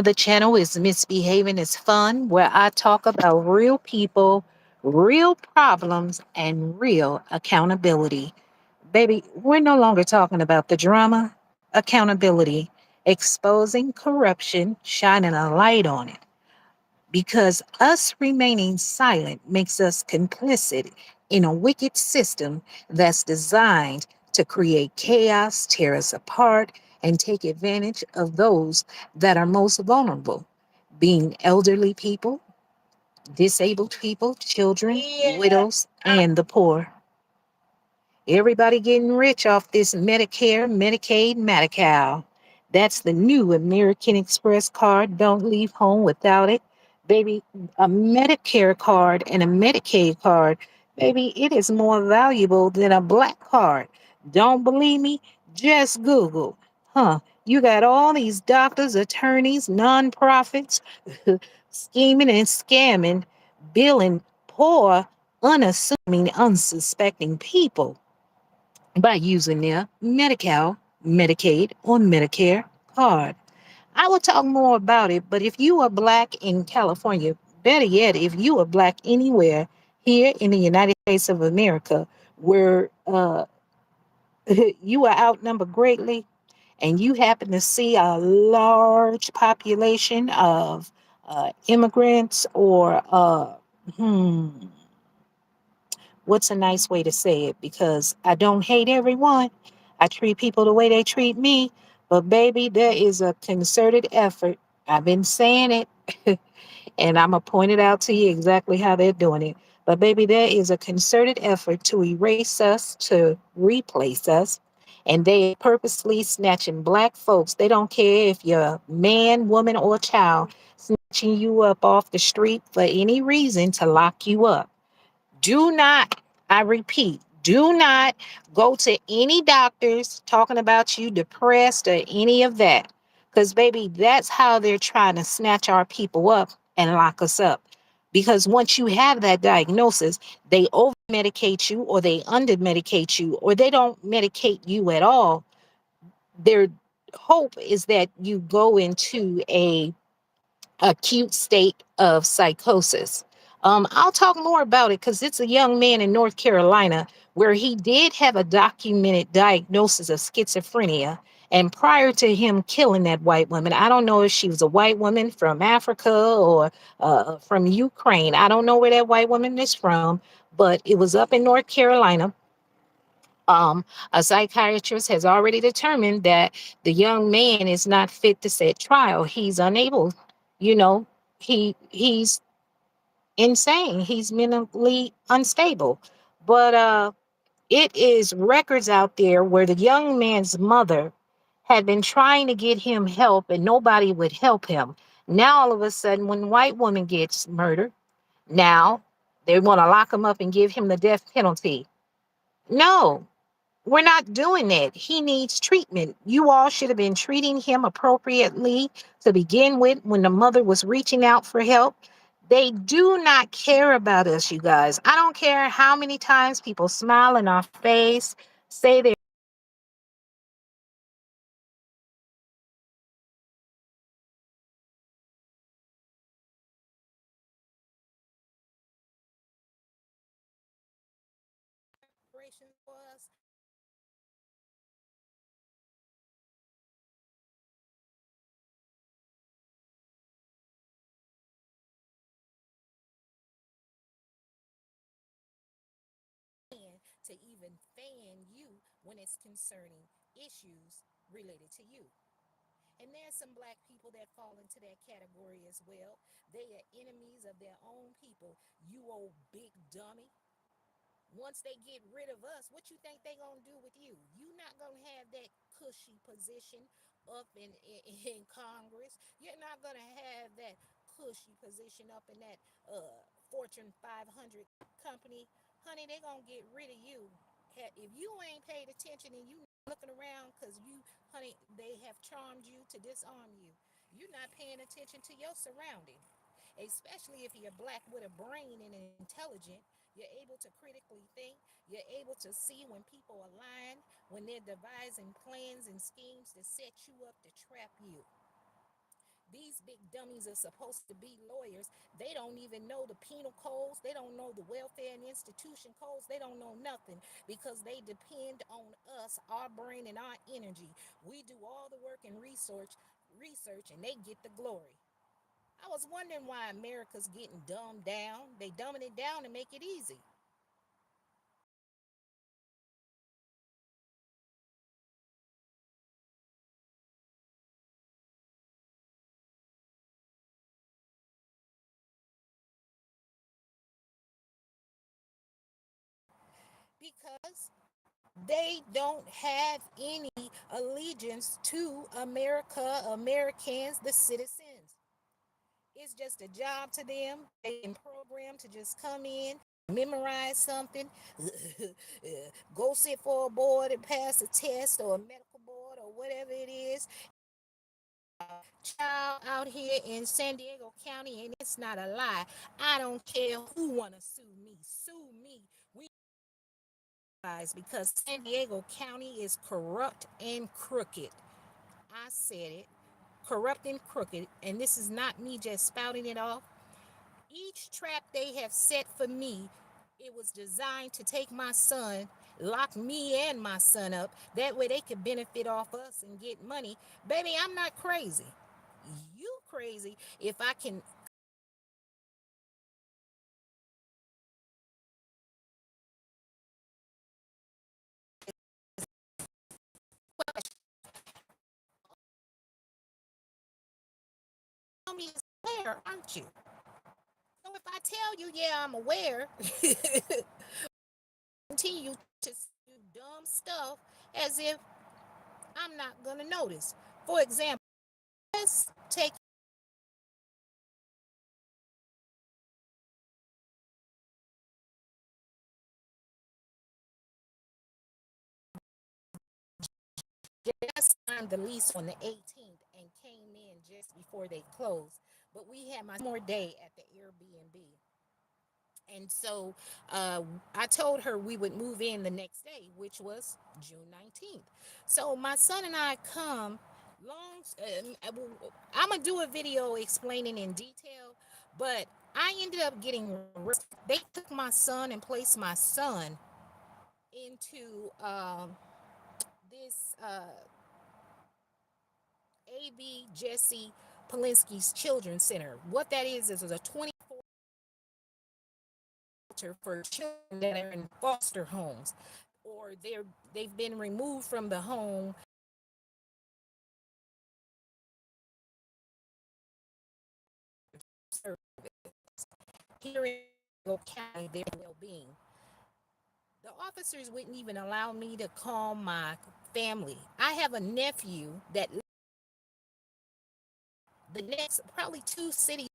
The channel is MsBehaven is Fun, where I talk about real people, real problems, and real accountability. Baby, we're no longer talking about the drama, accountability, exposing corruption, shining a light on it. Because us remaining silent makes us complicit in a wicked system that's designed to create chaos, tear us apart, and take advantage of those that are most vulnerable, being elderly people, disabled people, children, widows, and the poor. Everybody getting rich off this Medicare, Medicaid, Medi-Cal. That's the new American Express card. Don't leave home without it. Baby, a Medicare card and a Medicaid card, baby, it is more valuable than a black card. Don't believe me? Just Google. Huh. You got all these doctors, attorneys, nonprofits scheming and scamming, billing poor, unassuming, unsuspecting people by using their Medi-Cal, Medicaid, or Medicare card. I will talk more about it, but if you are black in California, better yet, if you are black anywhere here in the United States of America, where you are outnumbered greatly, and you happen to see a large population of immigrants or hmm, what's a nice way to say it? Because I don't hate everyone. I treat people the way they treat me. But baby, there is a concerted effort. I've been saying it, and I'm going to point it out to you exactly how they're doing it. But baby, there is a concerted effort to erase us, to replace us. And they purposely snatching black folks. They don't care if you're man, woman, or child, snatching you up off the street for any reason to lock you up. Do not, I repeat, do not go to any doctors talking about you depressed or any of that. Because, baby, that's how they're trying to snatch our people up and lock us up. Because once you have that diagnosis, they over medicate you or they under medicate you or they don't medicate you at all. Their hope is that you go into a acute state of psychosis. I'll talk more about it because it's a young man in North Carolina where he did have a documented diagnosis of schizophrenia. And prior to him killing that white woman, I don't know if she was a white woman from Africa or from Ukraine. I don't know where that white woman is from, but it was up in North Carolina. A psychiatrist has already determined that the young man is not fit to set trial. He's unable, you know, he's insane. He's mentally unstable. But it is records out there where the young man's mother had been trying to get him help and nobody would help him. Now all of a sudden, when white woman gets murdered, now they want to lock him up and give him the death penalty. No, we're not doing that. He needs treatment. You all should have been treating him appropriately to begin with when the mother was reaching out for help. They do not care about us, you guys. I don't care how many times people smile in our face, say they're preparations for us. To even fan you when it's concerning issues related to you. And there's some black people that fall into that category as well. They are enemies of their own people. You old big dummy. Once they get rid of us, what you think they gonna do with you? You not gonna have that cushy position up in Congress. You're not gonna have that cushy position up in that Fortune 500 company. Honey, they gonna get rid of you. If you ain't paid attention and you looking around because you, honey, they have charmed you to disarm you. You're not paying attention to your surrounding, especially if you're black with a brain and intelligent. You're able to critically think. You're able to see when people are lying, when they're devising plans and schemes to set you up to trap you. These big dummies are supposed to be lawyers. They don't even know the penal codes. They don't know the welfare and institution codes. They don't know nothing because they depend on us, our brain and our energy. We do all the work and research, and they get the glory. I was wondering why America's getting dumbed down. They dumbing it down to make it easy. Because they don't have any allegiance to America, Americans, the citizens. It's just a job to them. They been programmed to just come in, memorize something, go sit for a board and pass a test or a medical board or whatever it is. Child out here in San Diego County, and it's not a lie. I don't care who wanna sue me. Sue me. We guys because San Diego County is corrupt and crooked. I said it. Corrupt and crooked. And this is not me just spouting it off. Each trap they have set for me, it was designed to take my son, lock me and my son up. That way they could benefit off us and get money. Baby, I'm not crazy. You crazy if I can tell me it's aware, aren't you? So if I tell you, yeah, I'm aware, continue to do dumb stuff as if I'm not gonna notice. For example, let's take just signed the lease on the 18th and came in just before they closed. But we had my more day at the Airbnb. And so I told her we would move in the next day, which was June 19th. So my son and I come long. I'm gonna do a video explaining in detail, but I ended up getting arrested. They took my son and placed my son into this AB Jesse Polinsky's Children's Center. What that is a 24 shelter for children that are in foster homes or they've been removed from the home here in County, their well-being. The officers wouldn't even allow me to call my family. I have a nephew that the next probably 2 cities.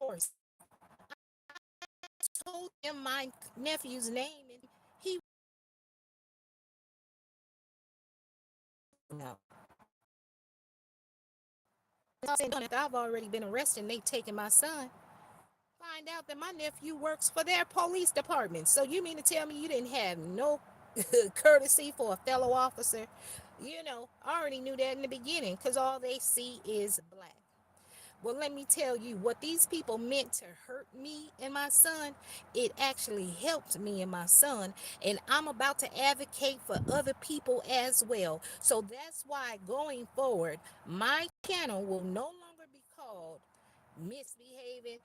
Course, I told him my nephew's name, and he no. I said, I've already been arrested and they taken my son. Find out that my nephew works for their police department. So you mean to tell me you didn't have no courtesy for a fellow officer? You know, I already knew that in the beginning because all they see is black. Well, let me tell you what these people meant to hurt me and my son, it actually helped me and my son. And I'm about to advocate for other people as well. So that's why going forward, my channel will no longer be called Misbehaving,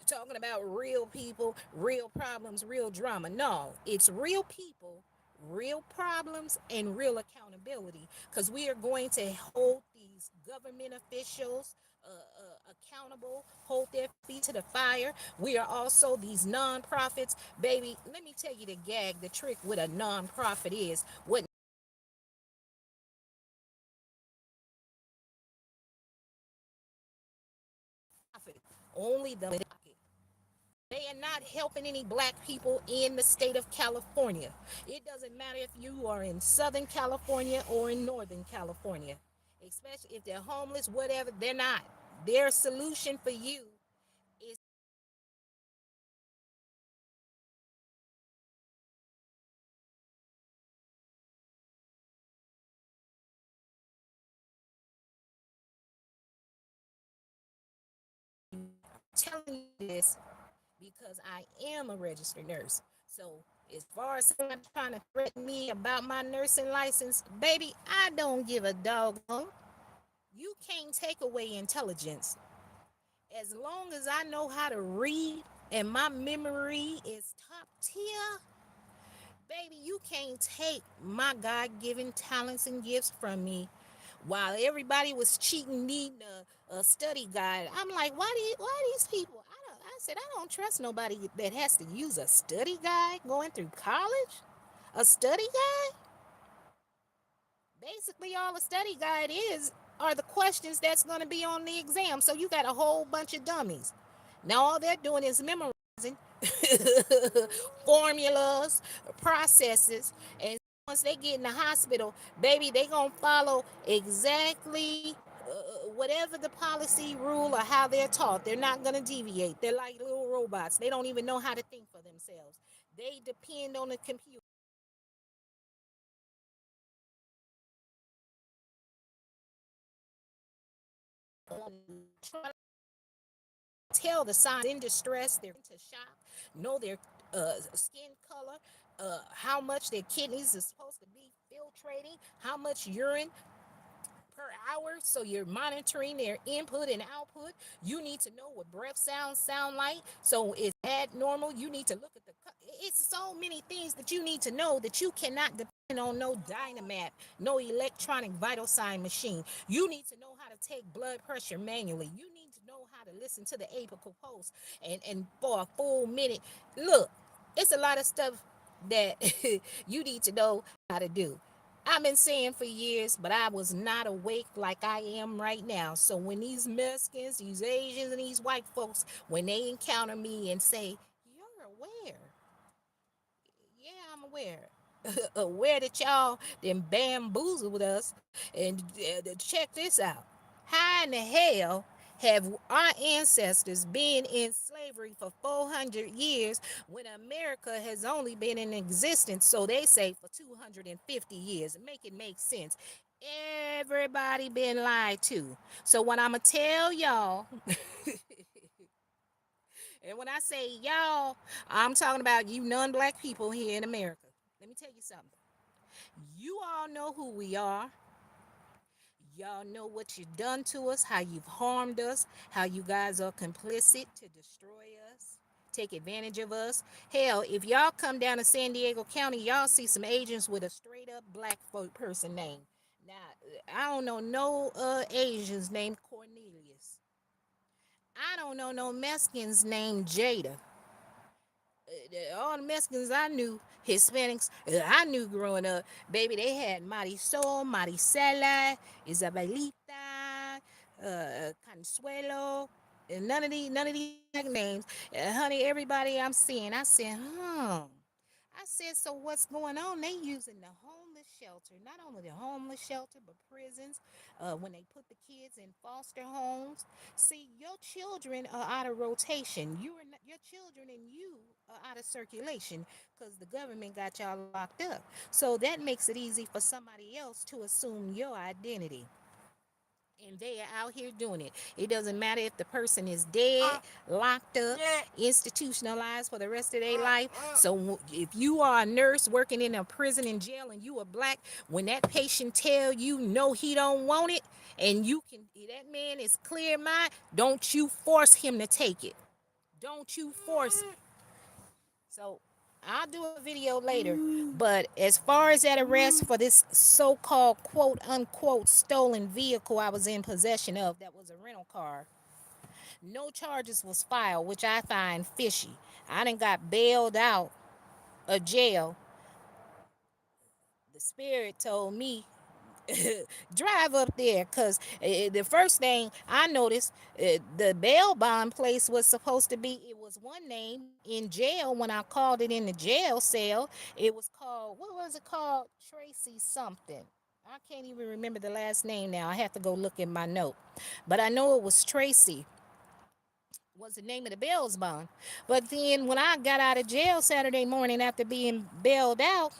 talking about real people, real problems, real drama. No, it's real people, real problems, and real accountability. Because we are going to hold these government officials accountable, hold their feet to the fire. We are also these nonprofits. Baby, let me tell you the gag, the trick with a nonprofit is what profit only the they are not helping any black people in the state of California. It doesn't matter if you are in Southern California or in Northern California, especially if they're homeless, whatever, they're not. Their solution for you is this because I am a registered nurse. So as far as someone trying to threaten me about my nursing license, baby, I don't give a doggone. You can't take away intelligence. As long as I know how to read and my memory is top tier, baby, you can't take my God-given talents and gifts from me. While everybody was cheating, needing a study guide, I'm like, why these people? I said, I don't trust nobody that has to use a study guide going through college. A study guide? Basically, all a study guide is are the questions that's going to be on the exam. So you got a whole bunch of dummies. Now all they're doing is memorizing formulas, processes, and once they get in the hospital, baby, they gonna follow exactly whatever the policy rule or how they're taught. They're not gonna deviate. They're like little robots. They don't even know how to think for themselves. They depend on the computer. Tell the signs in distress, they're into shock, know their skin color, how much their kidneys is supposed to be filtrating, how much urine per hour. So you're monitoring their input and output. You need to know what breath sound like. So is that normal? You need to look at the. It's so many things that you need to know that you cannot depend on no Dynamap, no electronic vital sign machine. You need to know how to take blood pressure manually. You need to know how to listen to the apical pulse and for a full minute. Look, it's a lot of stuff that you need to know how to do. I've been saying for years, but I was not awake like I am right now. So when these Mexicans, these Asians, and these white folks, when they encounter me and say, "You're aware," yeah, I'm aware. Aware that y'all then bamboozled us. And check this out. How in the hell have our ancestors been in slavery for 400 years when America has only been in existence, so they say, for 250 years? Make it make sense. Everybody been lied to. So what I'ma tell y'all, and when I say y'all, I'm talking about you non-black people here in America. Let me tell you something. You all know who we are. Y'all know what you've done to us, how you've harmed us, how you guys are complicit to destroy us, take advantage of us. Hell, if y'all come down to San Diego County, y'all see some agents with a straight up black person name. Now, I don't know no Asians named Cornelius. I don't know no Mexicans named Jada. All the Mexicans I knew, Hispanics I knew growing up, baby, they had Marisol, Marisela, Isabelita, Consuelo, and none of these names. Honey, everybody I'm seeing, I said, I said, so what's going on? They using the homeless shelter, not only the homeless shelter, but prisons. When they put the kids in foster homes, see, your children are out of rotation. Your children and you are out of circulation because the government got y'all locked up. So that makes it easy for somebody else to assume your identity, and they are out here doing it. It doesn't matter if the person is dead, locked up, institutionalized for the rest of their life. So if you are a nurse working in a prison and jail and you are black, when that patient tell you no, he don't want it, and you can, that man is clear mind, don't you force him to take it. Don't you force it. So I'll do a video later. But as far as that arrest for this so-called quote unquote stolen vehicle I was in possession of, that was a rental car, no charges was filed, which I find fishy. I done got bailed out of jail. The spirit told me drive up there, because the first thing I noticed, the bail bond place was supposed to be, it was one name in jail. When I called it in the jail cell, it was called, what was it called? Tracy something. I can't even remember the last name now. I have to go look in my note, but I know it was Tracy was the name of the bail bond. But then when I got out of jail Saturday morning after being bailed out,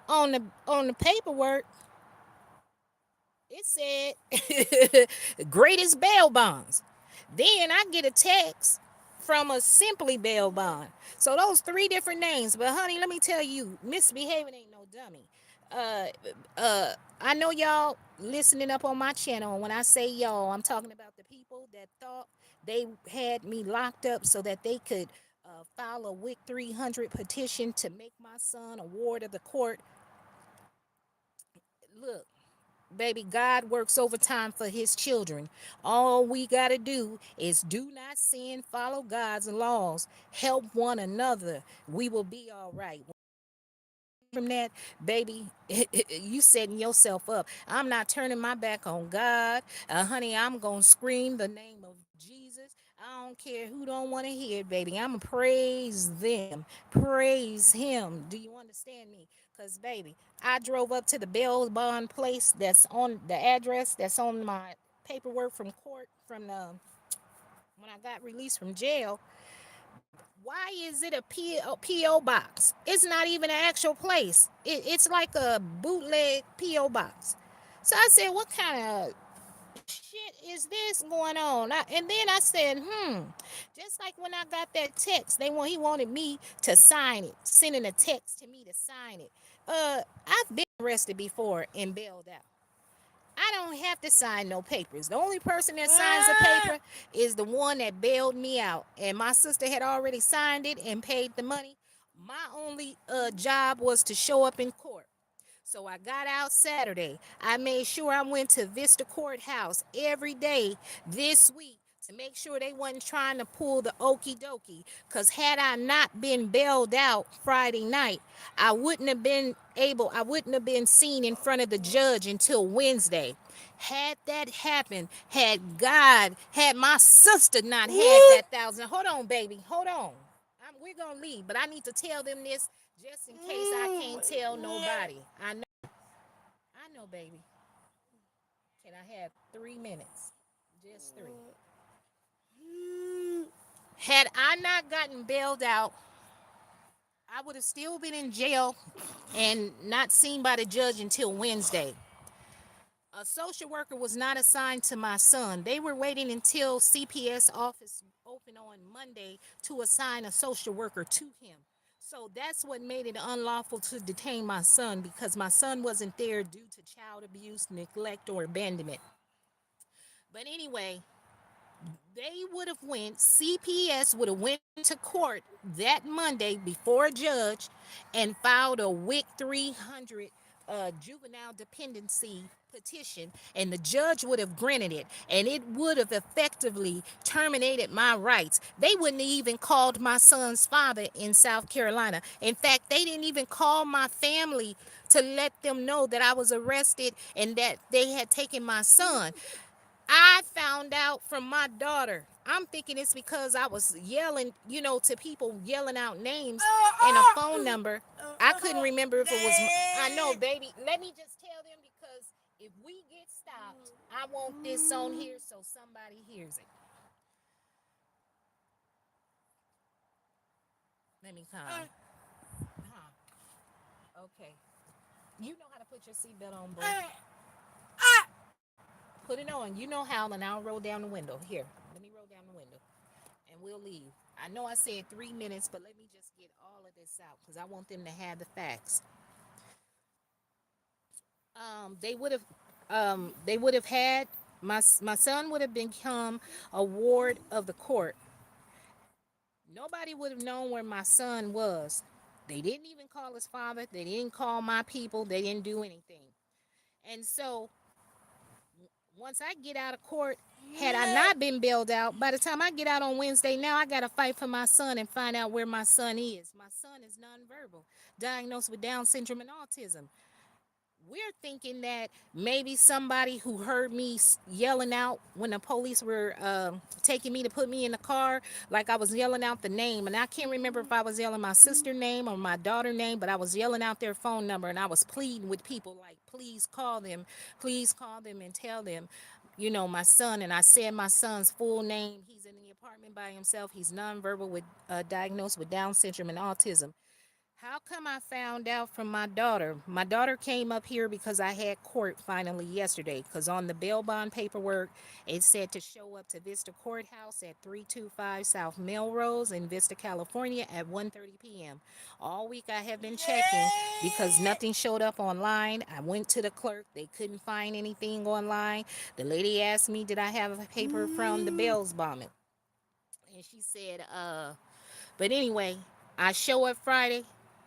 on the paperwork, it said greatest bail bonds. Then I get a text from a simply bail bond. So those three different names. But honey, let me tell you, MsBehaven ain't no dummy. Uh, I know y'all listening up on my channel, and when I say y'all, I'm talking about the people that thought they had me locked up so that they could file a WIC 300 petition to make my son a ward of the court. Look, baby, God works overtime for his children. All we got to do is do not sin, follow God's laws, help one another. We will be all right. From that, baby, you setting yourself up. I'm not turning my back on God. Honey, I'm going to scream the name of Jesus. I don't care who don't want to hear it, baby. I'm going to praise them. Praise him. Do you understand me? Because, baby, I drove up to the bail bond place that's on the address that's on my paperwork from court from the when I got released from jail. Why is it a P.O. box? It's not even an actual place. It's like a bootleg P.O. box. So I said, what kind of shit is this going on? And then I said, just like when I got that text, he wanted me to sign it, sending a text to me to sign it. I've been arrested before and bailed out. I don't have to sign no papers. The only person that signs a paper is the one that bailed me out. And my sister had already signed it and paid the money. My only job was to show up in court. So I got out Saturday. I made sure I went to Vista Courthouse every day this week to make sure they wasn't trying to pull the okie dokie. Because had I not been bailed out Friday night, I wouldn't have been seen in front of the judge until Wednesday. Had that happened, had my sister not had that thousand. Hold on, baby. Hold on. We're going to leave, but I need to tell them this just in case I can't tell nobody. I know, baby. Can I have 3 minutes? Just three. Had I not gotten bailed out, I would have still been in jail and not seen by the judge until Wednesday. A social worker was not assigned to my son. They were waiting until CPS office opened on Monday to assign a social worker to him. So that's what made it unlawful to detain my son, because my son wasn't there due to child abuse, neglect, or abandonment. But anyway, CPS would have went to court that Monday before a judge and filed a WIC 300 juvenile dependency petition, and the judge would have granted it, and it would have effectively terminated my rights. They wouldn't have even called my son's father in South Carolina. In fact, they didn't even call my family to let them know that I was arrested and that they had taken my son. I found out from my daughter. I'm thinking it's because I was yelling, to people, yelling out names and a phone number. I couldn't remember if it was. I know, baby. Let me just tell them, because if we get stopped, I want this on here so somebody hears it. Let me calm. Okay. You know how to put your seatbelt on, bro. Put it on. You know how, and I'll roll down the window. Here, let me roll down the window, and we'll leave. I know I said 3 minutes, but let me just get all of this out because I want them to have the facts. They would have had my son would have become a ward of the court. Nobody would have known where my son was. They didn't even call his father. They didn't call my people. They didn't do anything. And so once I get out of court, had I not been bailed out, by the time I get out on Wednesday, now I got to fight for my son and find out where my son is. My son is nonverbal, diagnosed with Down syndrome and autism. We're thinking that maybe somebody who heard me yelling out when the police were taking me to put me in the car, like I was yelling out the name, and I can't remember if I was yelling my sister's name or my daughter's name, but I was yelling out their phone number, and I was pleading with people like, please call them and tell them, my son. And I said my son's full name. He's in the apartment by himself. He's nonverbal, with diagnosed with Down syndrome and autism. How come I found out from my daughter? My daughter came up here because I had court finally yesterday. Because on the bail bond paperwork, it said to show up to Vista Courthouse at 325 South Melrose in Vista, California at 1:30 p.m. All week I have been checking because nothing showed up online. I went to the clerk. They couldn't find anything online. The lady asked me, did I have a paper from the bail's bombing? And she said, but anyway, I show up Friday.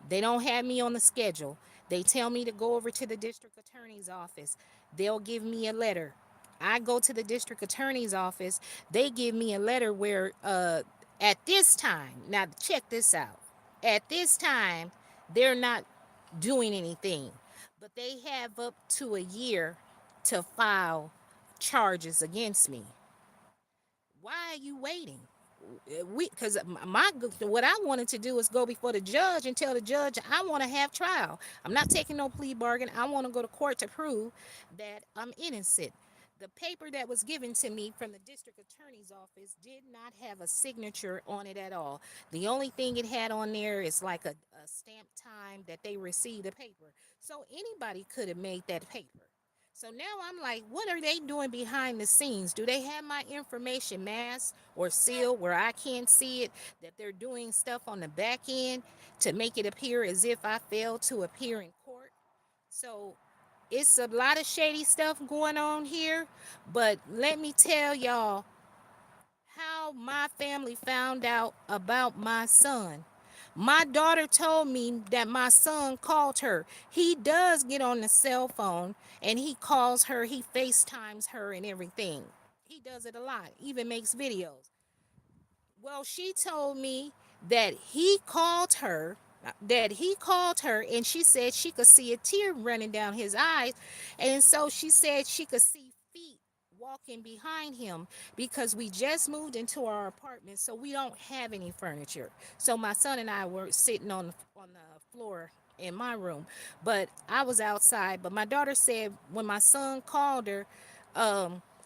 They don't have me on the schedule. They tell me to go over to the district attorney's office. They'll give me a letter. I go to the district attorney's office. They give me a letter where, at this time, now check this out. At this time, they're not doing anything, but they have up to a year to file charges against me. Why are you waiting? We because my what I wanted to do is go before the judge and tell the judge I want to have trial. I'm not taking no plea bargain. I want to go to court to prove that I'm innocent. The paper that was given to me from the district attorney's office did not have a signature on it at all. The only thing it had on there is like a stamp time that they received the paper. So anybody could have made that paper. So now I'm like, what are they doing behind the scenes? Do they have my information masked or sealed where I can't see it? That they're doing stuff on the back end to make it appear as if I failed to appear in court? So it's a lot of shady stuff going on here. But let me tell y'all how my family found out about my son. My daughter told me that my son called her. He does get on the cell phone and he calls her, he FaceTimes her and everything. He does it a lot, even makes videos. Well, she told me that he called her and she said she could see a tear running down his eyes. And so she said she could see feet walking behind him because we just moved into our apartment, so we don't have any furniture. So my son and I were sitting on the floor in my room, but I was outside. But my daughter said when my son called her,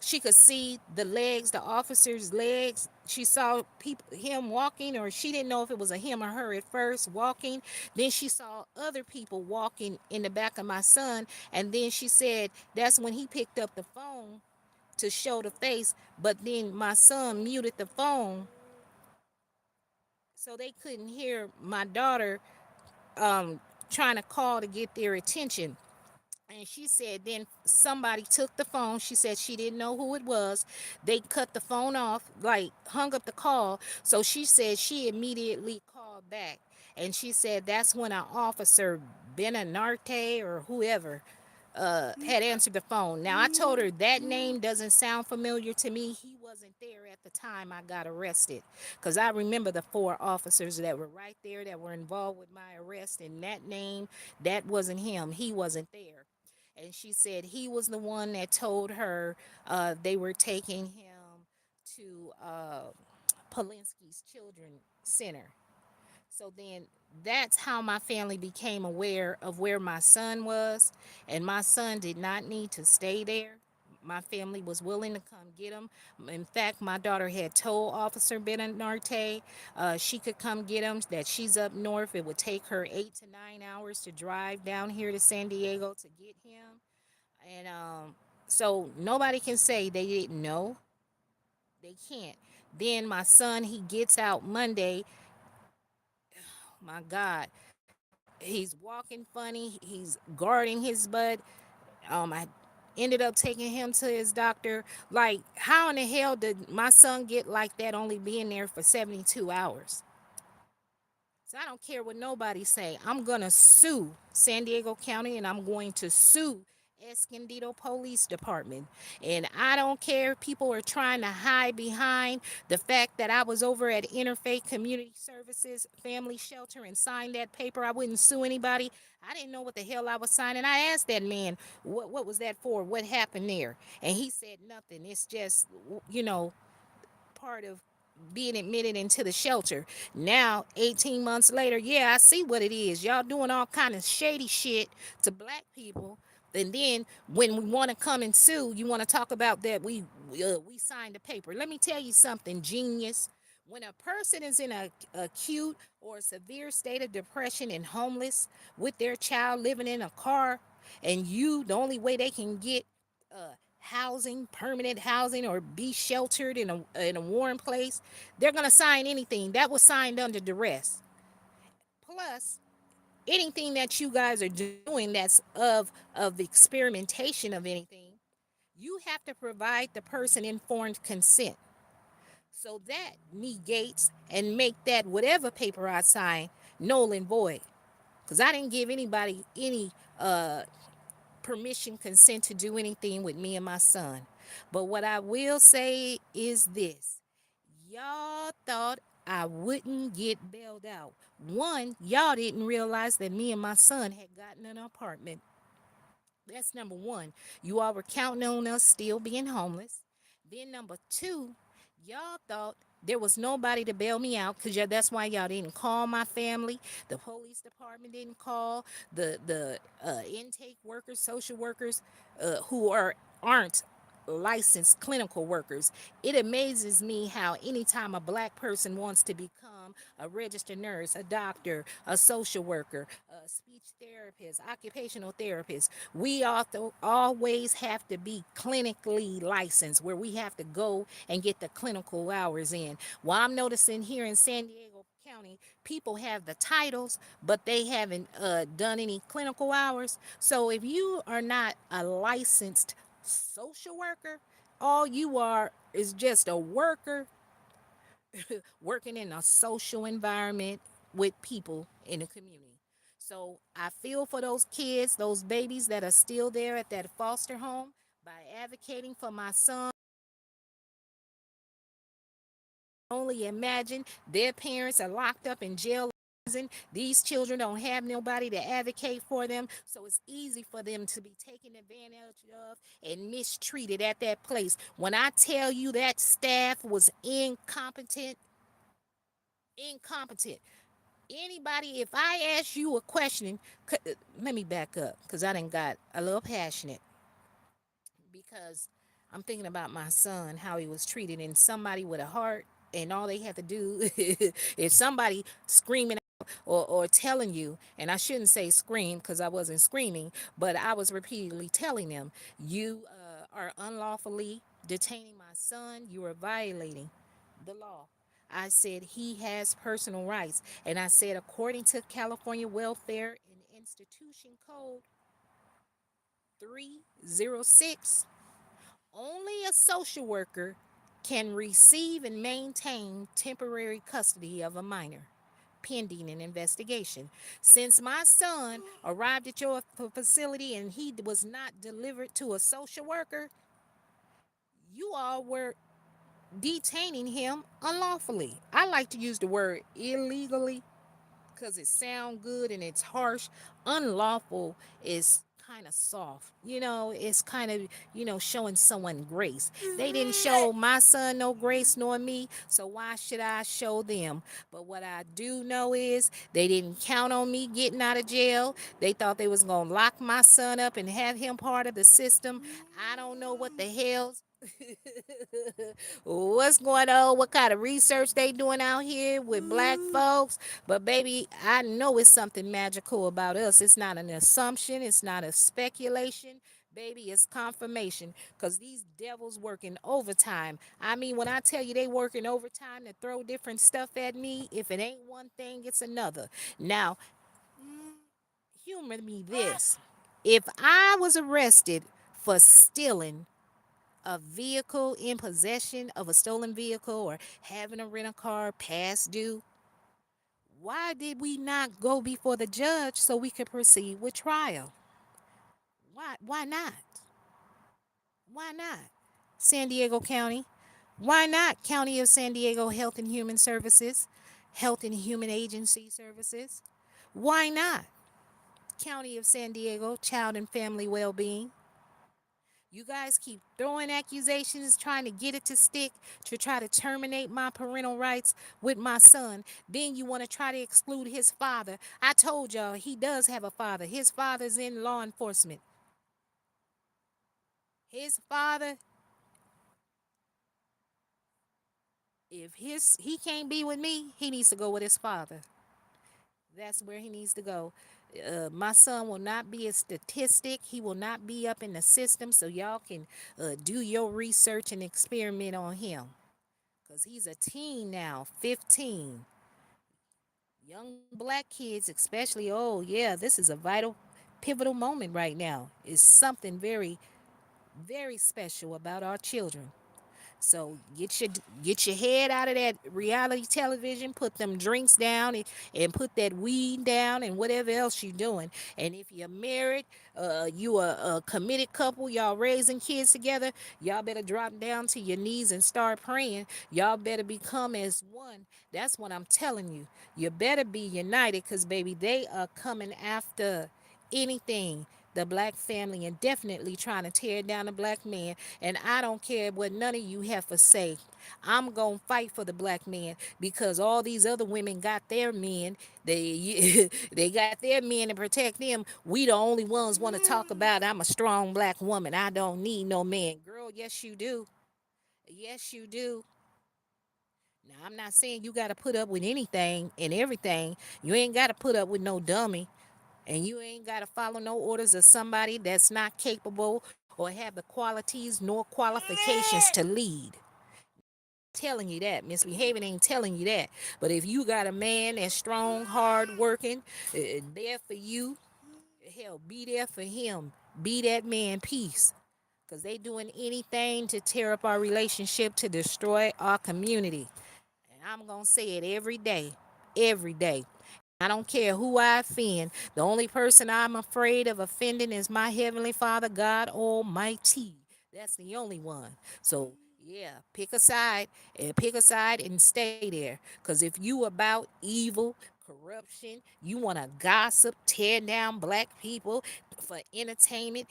she could see the legs, the officer's legs. She saw him walking, or she didn't know if it was a him or her at first walking. Then she saw other people walking in the back of my son, and then she said that's when he picked up the phone to show the face. But then my son muted the phone so they couldn't hear my daughter trying to call to get their attention. And she said then somebody took the phone. She said she didn't know who it was. They cut the phone off, like hung up the call. So she said she immediately called back. And she said that's when an officer, Benanarte or whoever, had answered the phone. Now I told her that name doesn't sound familiar to me. He wasn't there at the time I got arrested, because I remember the four officers that were right there that were involved with my arrest, and that name, that wasn't him. He wasn't there. And she said he was the one that told her they were taking him to Polinsky's Children Center. So then that's how my family became aware of where my son was. And my son did not need to stay there. My family was willing to come get him. In fact, my daughter had told Officer Benanarte she could come get him, that she's up north. It would take her 8 to 9 hours to drive down here to San Diego to get him. And so nobody can say they didn't know. They can't. Then my son, he gets out Monday. My God, he's walking funny. He's guarding his butt. I ended up taking him to his doctor. Like, how in the hell did my son get like that only being there for 72 hours? So I don't care what nobody say. I'm going to sue San Diego County, and I'm going to sue Escondido Police Department. And I don't care if people are trying to hide behind the fact that I was over at Interfaith Community Services Family Shelter and signed that paper. I wouldn't sue anybody. I didn't know what the hell I was signing. I asked that man, what was that for? What happened there? And he said nothing. It's just, part of being admitted into the shelter. Now 18 months later, yeah, I see what it is. Y'all doing all kind of shady shit to black people, and then when we want to come and sue, you want to talk about that we signed a paper. Let me tell you something, genius. When a person is in a acute or severe state of depression and homeless with their child living in a car, and the only way they can get housing, permanent housing, or be sheltered in a warm place, they're gonna sign anything that was signed under duress. Plus, anything that you guys are doing that's of the experimentation of anything, you have to provide the person informed consent. So that negates and make that whatever paper I sign null and void. Because I didn't give anybody any permission, consent to do anything with me and my son. But what I will say is this: y'all thought I wouldn't get bailed out. One, y'all didn't realize that me and my son had gotten an apartment. That's number one. You all were counting on us still being homeless. Then number two, y'all thought there was nobody to bail me out because that's why y'all didn't call my family. The police department didn't call. The intake workers, social workers, who aren't licensed clinical workers. It amazes me how anytime a black person wants to become a registered nurse, a doctor, a social worker, a speech therapist, occupational therapist, we also always have to be clinically licensed, where we have to go and get the clinical hours in. Well, I'm noticing here in San Diego County, people have the titles, but they haven't done any clinical hours. So if you are not a licensed social worker, all you are is just a worker working in a social environment with people in the community. So I feel for those kids, those babies that are still there at that foster home. By advocating for my son, only imagine their parents are locked up in jail. These children don't have nobody to advocate for them, so it's easy for them to be taken advantage of and mistreated at that place. When I tell you that staff was incompetent, incompetent. Anybody, if I ask you a question, let me back up because I done got a little passionate, because I'm thinking about my son, how he was treated, and somebody with a heart, and all they have to do if somebody screaming or telling you, and I shouldn't say scream because I wasn't screaming, but I was repeatedly telling them, you are unlawfully detaining my son, you are violating the law. I said he has personal rights, and I said according to California Welfare and Institution Code 306, only a social worker can receive and maintain temporary custody of a minor pending an investigation. Since my son arrived at your facility and he was not delivered to a social worker, you all were detaining him unlawfully. I like to use the word illegally because it sounds good and it's harsh. Unlawful is kind of soft. It's kind of, showing someone grace. They didn't show my son no grace nor me, so why should I show them? But what I do know is they didn't count on me getting out of jail. They thought they was going to lock my son up and have him part of the system. I don't know what the hell what's going on, what kind of research they doing out here with black folks, but baby, I know it's something magical about us. It's not an assumption, it's not a speculation, baby, it's confirmation, because these devils working overtime. I mean, when I tell you they working overtime to throw different stuff at me, if it ain't one thing, it's another. Now, humor me this: if I was arrested for stealing a vehicle, in possession of a stolen vehicle, or having a rental car past due, why did we not go before the judge so we could proceed with trial? Why not? Why not? San Diego County. Why not County of San Diego Health and Human Services, Health and Human Agency Services? Why not County of San Diego Child and Family Wellbeing? You guys keep throwing accusations, trying to get it to stick, to try to terminate my parental rights with my son. Then you want to try to exclude his father. I told y'all he does have a father. His father's in law enforcement. His father If he can't be with me, he needs to go with his father. That's where he needs to go. My son will not be a statistic. He will not be up in the system, so y'all can do your research and experiment on him. Because he's a teen now, 15. Young black kids, especially, oh, yeah, this is a vital, pivotal moment right now. It's something very, very special about our children. So get your head out of that reality television, put them drinks down, and put that weed down and whatever else you're doing. And if you're married, you a committed couple, y'all raising kids together, y'all better drop down to your knees and start praying. Y'all better become as one. That's what I'm telling you. You better be united, because baby, they are coming after anything the black family, and definitely trying to tear down the black man. And I don't care what none of you have to say. I'm going to fight for the black man, because all these other women got their men. They they got their men to protect them. We the only ones want to talk about I'm a strong black woman. I don't need no man. Girl, yes you do. Yes you do. Now, I'm not saying you got to put up with anything and everything. You ain't got to put up with no dummy. And you ain't got to follow no orders of somebody that's not capable or have the qualities nor qualifications to lead. Telling you that. Misbehaving ain't telling you that. But if you got a man that's strong, hard working, there for you, hell, be there for him. Be that man peace. Because they doing anything to tear up our relationship, to destroy our community. And I'm going to say it every day. Every day. I don't care who I offend. The only person I'm afraid of offending is my Heavenly Father, God Almighty. That's the only one. So, yeah, pick a side and stay there. Because if you about evil, corruption, you want to gossip, tear down black people for entertainment,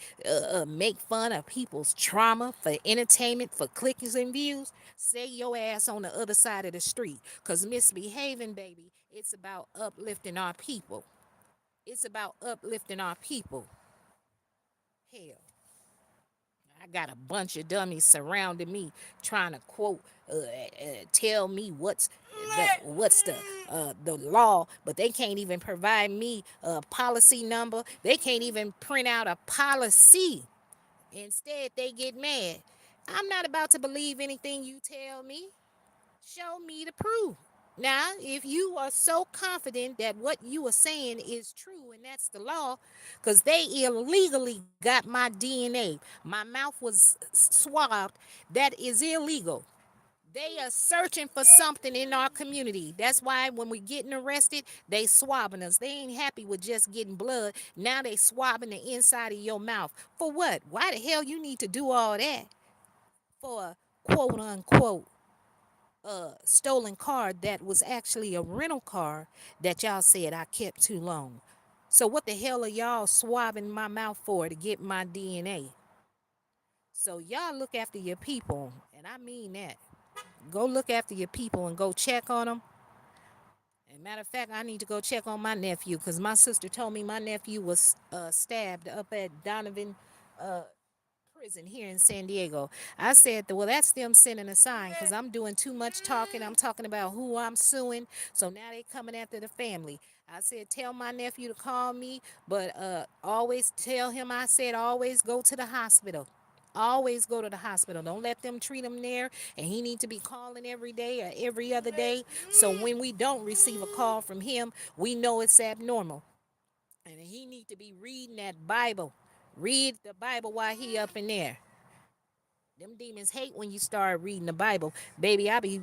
make fun of people's trauma for entertainment, for clicks and views, say your ass on the other side of the street. Because misbehaving, baby, it's about uplifting our people. It's about uplifting our people. Hell, I got a bunch of dummies surrounding me trying to quote, tell me what's the law, but they can't even provide me a policy number. They can't even print out a policy. Instead, they get mad. I'm not about to believe anything you tell me. Show me the proof. Now, if you are so confident that what you are saying is true and that's the law, because they illegally got my DNA, my mouth was swabbed, that is illegal. They are searching for something in our community. That's why when we getting arrested, they swabbing us. They ain't happy with just getting blood. Now they swabbing the inside of your mouth. For what? Why the hell you need to do all that? For a quote unquote stolen car that was actually a rental car that y'all said I kept too long. So what the hell are y'all swabbing my mouth for, to get my DNA? So y'all look after your people, and I mean that. Go look after your people and go check on them. And matter of fact, I need to go check on my nephew, because my sister told me my nephew was stabbed up at Donovan prison here in San Diego. I said, well, that's them sending a sign, because I'm doing too much talking. I'm talking about who I'm suing. So now they coming after the family. I said, tell my nephew to call me, but always tell him I said always go to the hospital. Always go to the hospital. Don't let them treat him there. And he need to be calling every day or every other day. So when we don't receive a call from him, we know it's abnormal. And he need to be reading that Bible. Read the Bible while he up in there. Them demons hate when you start reading the Bible. Baby, I be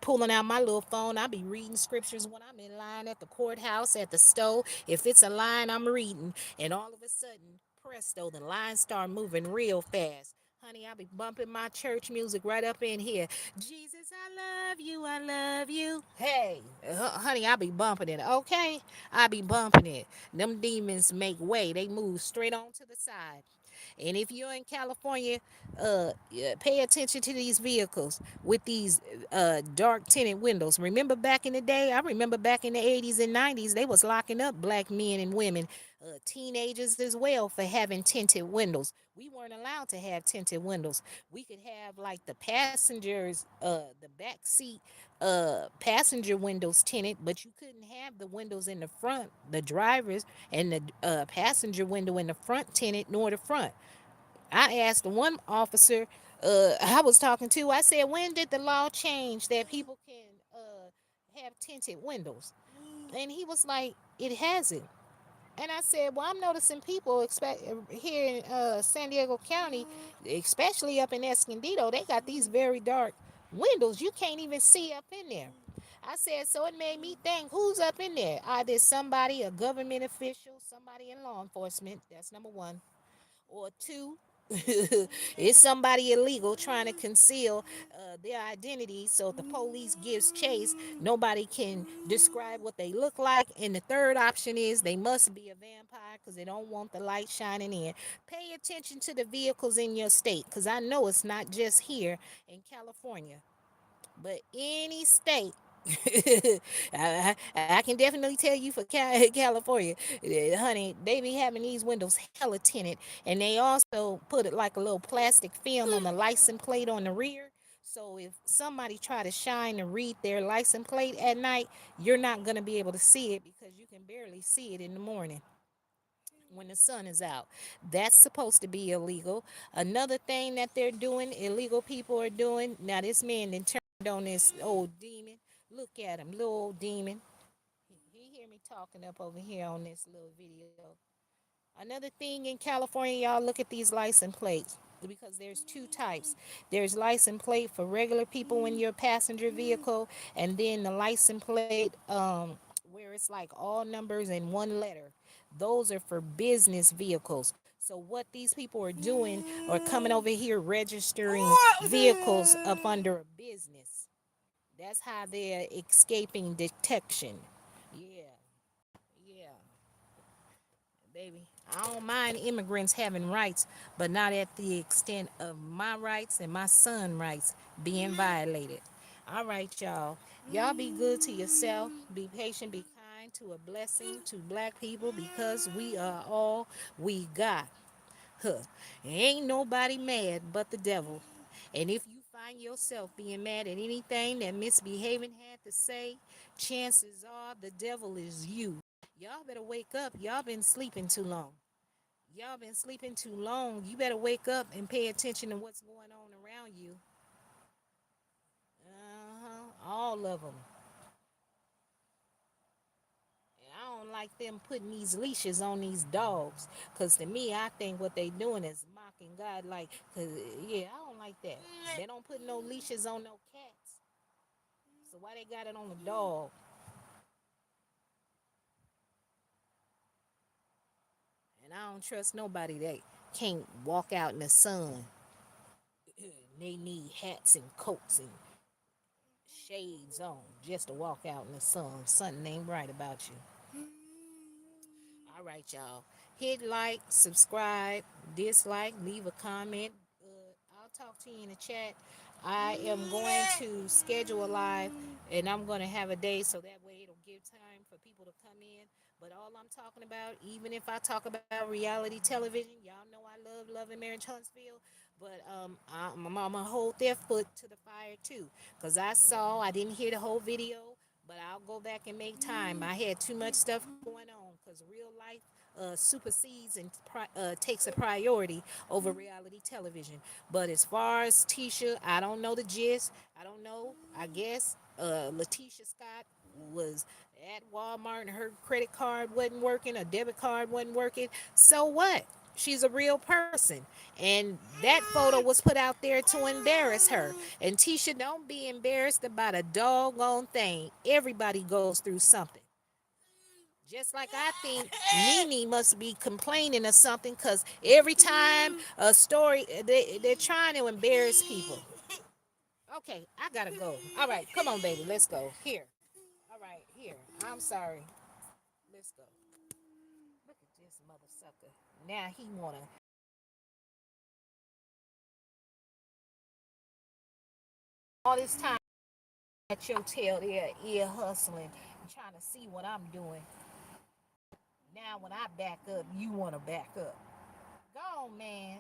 pulling out my little phone. I be reading scriptures when I'm in line at the courthouse, at the stove. If it's a line I'm reading, and all of a sudden, presto, the lines start moving real fast. Honey, I be bumping my church music right up in here. Jesus, I love you, I love you. Hey, honey, I be bumping it, okay? I be bumping it. Them demons make way. They move straight on to the side. And if you're in California, yeah, pay attention to these vehicles with these dark tinted windows. Remember back in the day? I remember back in the 80s and 90s, they was locking up black men and women Teenagers as well for having tinted windows. We weren't allowed to have tinted windows. We could have like the passengers, the back seat, passenger windows tinted, but you couldn't have the windows in the front, the drivers and the passenger window in the front tinted, nor the front. I asked one officer I was talking to, I said, when did the law change that people can have tinted windows? And he was like, it hasn't. And I said, well, I'm noticing people expect here in San Diego County, especially up in Escondido, they got these very dark windows. You can't even see up in there. I said, so it made me think, who's up in there? Either somebody, a government official, somebody in law enforcement. That's number one. Or two, is somebody illegal trying to conceal their identity, so if the police gives chase, nobody can describe what they look like. And the third option is they must be a vampire because they don't want the light shining in. Pay attention to the vehicles in your state, because I know it's not just here in California, but any state. I can definitely tell you for California, honey, they be having these windows hella tinted, and they also put it like a little plastic film on the license plate on the rear. So if somebody try to shine and read their license plate at night, you're not gonna be able to see it because you can barely see it in the morning when the sun is out. That's supposed to be illegal. Another thing that they're doing, illegal people are doing. Now this man then turned on this old demon. Look at him, little old demon. He hear me talking up over here on this little video. Another thing in California, y'all, look at these license plates, because there's two types. There's license plate for regular people in your passenger vehicle, and then the license plate where it's like all numbers and one letter. Those are for business vehicles. So what these people are doing are coming over here registering vehicles up under a business. That's how they're escaping detection. Yeah, yeah. Baby, I don't mind immigrants having rights, but not at the extent of my rights and my son's rights being violated. All right, y'all. Y'all be good to yourself. Be patient. Be kind. To a blessing to black people, because we are all we got. Huh. Ain't nobody mad but the devil. And if you find yourself being mad at anything that MsBehaven had to say, chances are the devil is you. Y'all better wake up. Y'all been sleeping too long. Y'all been sleeping too long. You better wake up and pay attention to what's going on around you. All of them. And I don't like them putting these leashes on these dogs. Because to me, I think what they doing is mocking God. Like, cause, yeah, I don't like that. They don't put no leashes on no cats. So why they got it on the dog? And I don't trust nobody that can't walk out in the sun. They need hats and coats and shades on just to walk out in the sun. Something ain't right about you. All right, y'all. Hit like, subscribe, dislike, leave a comment. I'll talk to you in the chat. I am going to schedule a live, and I'm going to have a day so that way it'll give time for people to come in. But all I'm talking about, even if I talk about reality television, y'all know I love and Marriage Huntsville. But I'm gonna hold their foot to the fire too, cause I didn't hear the whole video, but I'll go back and make time. I had too much stuff going on, cause real life supersedes and takes a priority over reality television. But as far as Tisha, I don't know the gist. I don't know. I guess Letitia Scott was at Walmart and her credit card wasn't working, a debit card wasn't working. So what? She's a real person. And that photo was put out there to embarrass her. And Tisha, don't be embarrassed about a doggone thing. Everybody goes through something. Just like I think Nene must be complaining or something, because every time a story, they're trying to embarrass people. Okay, I gotta go. All right, come on, baby, let's go. Here. All right, here. I'm sorry. Let's go. Look at this mother sucker. Now he wanna all this time at your tail there, ear hustling, trying to see what I'm doing. Now, when I back up, you want to back up. Go on, man.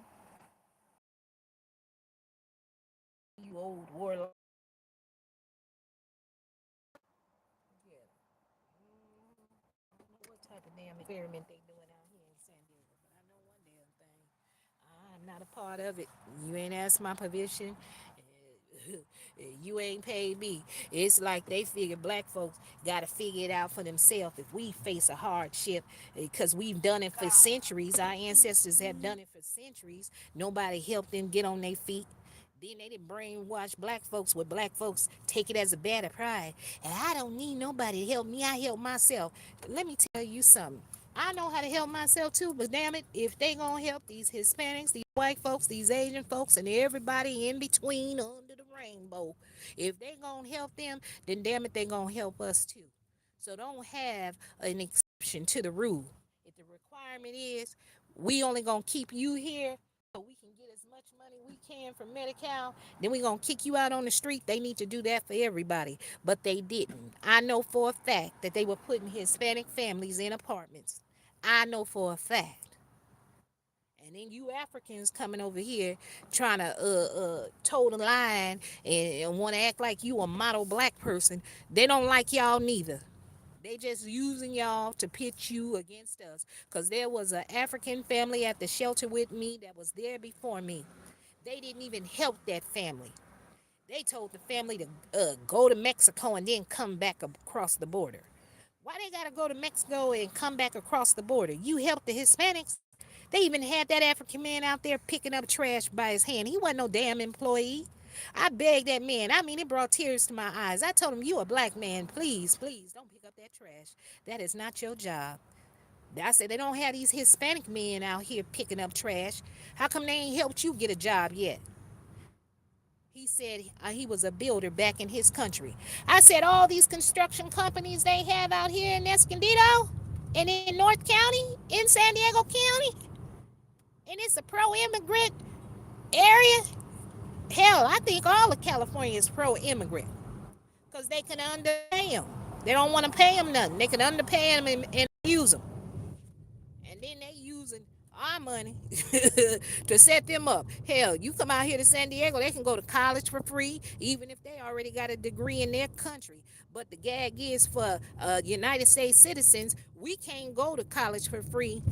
You old warlock. Yeah. I don't know what type of damn experiment they doing out here in San Diego, but I know one damn thing. I'm not a part of it. You ain't asked my permission. You ain't paid me. It's like they figure black folks got to figure it out for themselves. If we face a hardship, because we've done it for centuries, our ancestors have done it for centuries. Nobody helped them get on their feet. Then they didn't brainwash black folks with black folks take it as a badge of pride. And I don't need nobody to help me. I help myself. Let me tell you something. I know how to help myself too, but damn it, if they gonna help these Hispanics, these white folks, these Asian folks, and everybody in between under the rainbow, if they gonna help them, then damn it, they gonna help us too. So don't have an exception to the rule. If the requirement is we only gonna keep you here so we can get as much money we can from Medi-Cal, then we gonna kick you out on the street. They need to do that for everybody, but they didn't. I know for a fact that they were putting Hispanic families in apartments. I know for a fact. And then you Africans coming over here trying to toe the line and want to act like you a model black person. They don't like y'all neither. They just using y'all to pit you against us. Cause there was an African family at the shelter with me that was there before me. They didn't even help that family. They told the family to go to Mexico and then come back across the border. Why they gotta go to Mexico and come back across the border? You help the Hispanics. They even had that African man out there picking up trash by his hand. He wasn't no damn employee. I begged that man. I mean, it brought tears to my eyes. I told him, you a black man. Please, please don't pick up that trash. That is not your job. I said, they don't have these Hispanic men out here picking up trash. How come they ain't helped you get a job yet? He said he was a builder back in his country. I said, all these construction companies they have out here in Escondido and in North County, in San Diego County, and it's a pro-immigrant area. Hell, I think all of California is pro-immigrant because they can underpay them. They don't want to pay them nothing. They can underpay them and use them. And then they using our money to set them up. Hell, you come out here to San Diego, they can go to college for free, even if they already got a degree in their country. But the gag is for United States citizens, we can't go to college for free.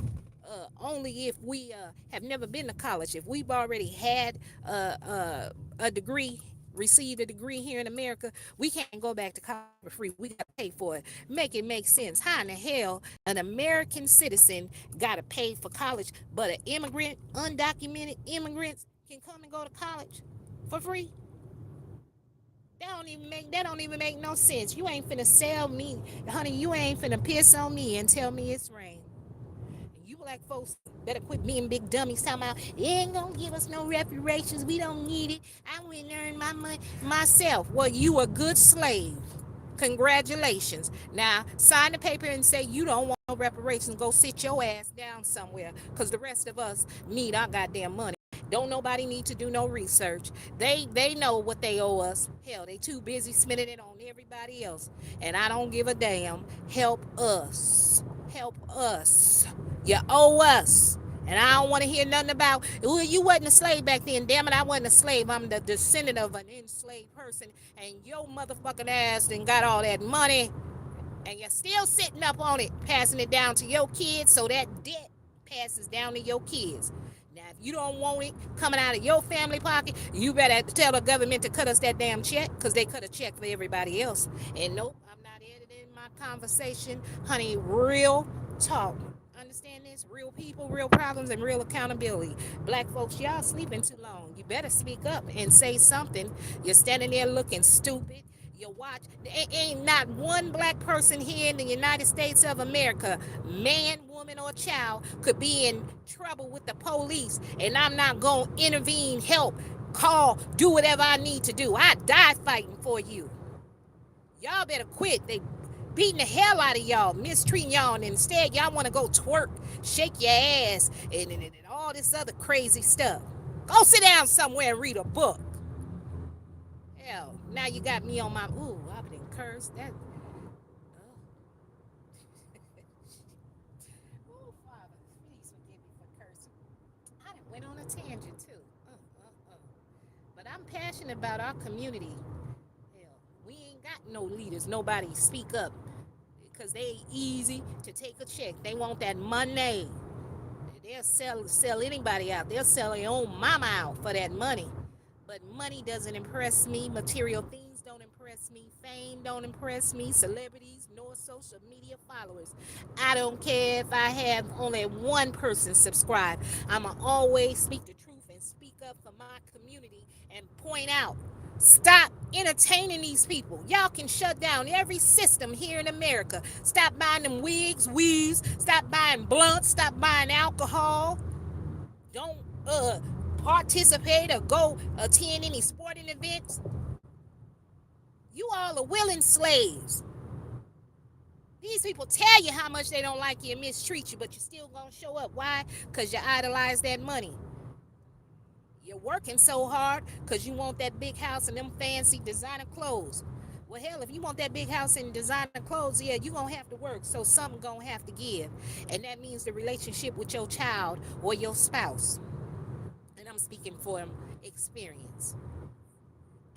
Only if we have never been to college. If we've already had a degree, received a degree here in America, we can't go back to college for free. We got to pay for it. Make it make sense. How in the hell an American citizen got to pay for college, but an immigrant, undocumented immigrants can come and go to college for free? That don't even make no sense. You ain't finna sell me, honey. You ain't finna piss on me and tell me it's rain. You black folks better quit being big dummies talking about they ain't gonna give us no reparations. We don't need it. I went and earned my money myself. Well, you a good slave. Congratulations. Now sign the paper and say you don't want no reparations. Go sit your ass down somewhere. Cause the rest of us need our goddamn money. Don't nobody need to do no research. They know what they owe us. Hell, they too busy spending it on everybody else. And I don't give a damn. Help us. Help us. You owe us. And I don't want to hear nothing about, well, you wasn't a slave back then. Damn it, I wasn't a slave. I'm the descendant of an enslaved person. And your motherfucking ass done got all that money. And you're still sitting up on it, passing it down to your kids. So that debt passes down to your kids. Now, if you don't want it coming out of your family pocket, you better tell the government to cut us that damn check because they cut a check for everybody else. And nope, I'm not editing my conversation. Honey, real talk. Understand this? Real people, real problems, and real accountability. Black folks, y'all sleeping too long. You better speak up and say something. You're standing there looking stupid. You watch. There ain't not one black person here in the United States of America, man, woman, or child, could be in trouble with the police, and I'm not gonna intervene, help, call, do whatever I need to do. I die fighting for you. Y'all better quit. They beating the hell out of y'all, mistreating y'all, and instead y'all want to go twerk, shake your ass, and all this other crazy stuff. Go sit down somewhere and read a book. Hell, now you got me on my, ooh, I've been cursed. That, oh. a tangent too. But I'm passionate about our community. Hell, we ain't got no leaders. Nobody speak up because they easy to take a check. They want that money. They'll sell anybody out. They'll sell their own mama out for that money. But money doesn't impress me. Material things don't impress me. Fame don't impress me. Celebrities nor social media followers. I don't care if I have only one person subscribe. I'ma always speak the truth and speak up for my community and point out. Stop entertaining these people. Y'all can shut down every system here in America. Stop buying them wigs, weaves. Stop buying blunts. Stop buying alcohol. Don't participate or go attend any sporting events. You all are willing slaves. These people tell you how much they don't like you and mistreat you, but you still gonna show up. Why? Because you idolize that money. You're working so hard because you want that big house and them fancy designer clothes. Well, hell, if you want that big house and designer clothes, yeah, you're going to have to work. So something going to have to give. And that means the relationship with your child or your spouse. And I'm speaking from experience.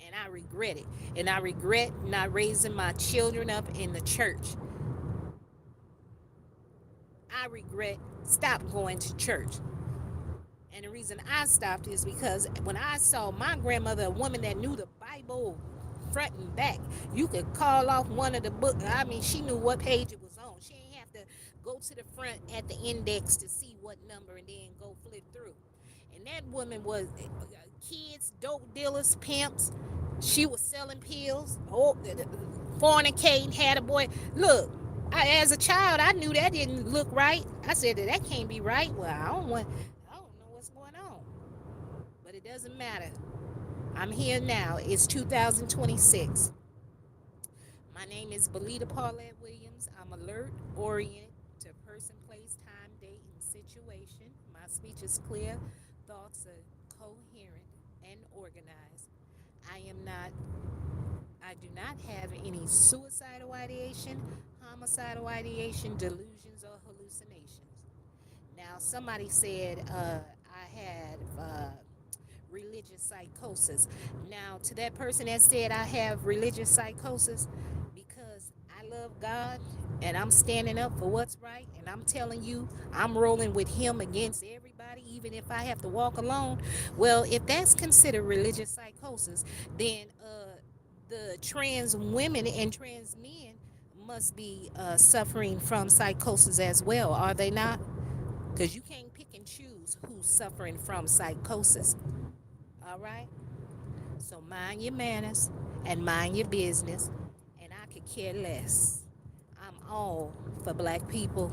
And I regret it. And I regret not raising my children up in the church. I regret stop going to church. And the reason I stopped is because when I saw my grandmother, a woman that knew the Bible front and back, you could call off one of the books. I mean, she knew what page it was on. She ain't have to go to the front at the index to see what number and then go flip through. And that woman was kids, dope dealers, pimps. She was selling pills, fornicating, had a boy. Look, as a child, I knew that didn't look right. I said that can't be right. Well, I don't know what's going on. But it doesn't matter. I'm here now. It's 2026. My name is Belita Paulette Williams. I'm alert, oriented to person, place, time, date, and situation. My speech is clear. Thoughts are coherent and organized. I do not have any suicidal ideation, homicidal ideation, delusions, or hallucinations. Now, somebody said I had religious psychosis. Now, to that person that said I have religious psychosis, because I love God and I'm standing up for what's right, and I'm telling you, I'm rolling with Him against everybody, even if I have to walk alone. Well, if that's considered religious psychosis, then the trans women and trans men must be suffering from psychosis as well, are they not? Because you can't pick and choose who's suffering from psychosis. All right? So mind your manners and mind your business, and I could care less. I'm all for black people.